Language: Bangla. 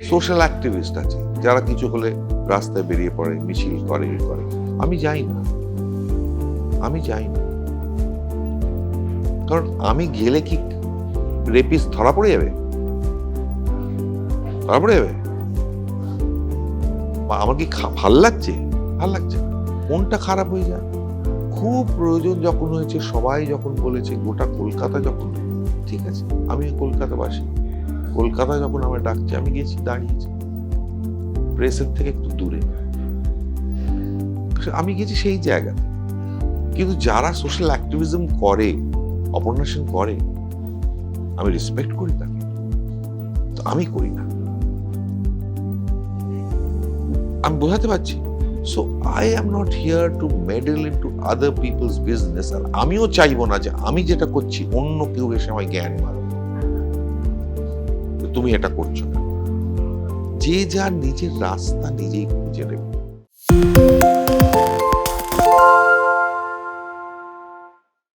সোশ্যাল অ্যাক্টিভিস্ট আছে যারা কিছু হলে রাস্তায় বেরিয়ে পড়ে, মিছিল করে, আমি যাই না, কারণ আমি গেলে কি রেপিস্ট ধরা পড়ে যাবে? বা আমার কি ভাল লাগছে না। কোনটা খারাপ হয়ে যায়? খুব প্রয়োজন যখন হয়েছে, সবাই যখন বলেছে, গোটা কলকাতা যখন, ঠিক আছে, আমি কলকাতাবাসী, কলকাতা যখন আমার ডাকছে, আমি গেছি, দাঁড়িয়েছি প্রেসের থেকে একটু দূরে, আমি গেছি সেই জায়গাতে। কিন্তু যারা সোশ্যাল অ্যাক্টিভিজম করে, অপন্যাসন করে, আমি রেসপেক্ট করি তাকে, তো আমি করি না। আমি বোঝাতে পারছি? So I am not here to meddle into other people's business. আর আমিও চাইবো না যে আমি যেটা করছি অন্য কেউ এসে আমায় জ্ঞান মারো, তুমি এটা করছো না। যে যার নিজের রাস্তা নিজেই খুঁজে নেবে।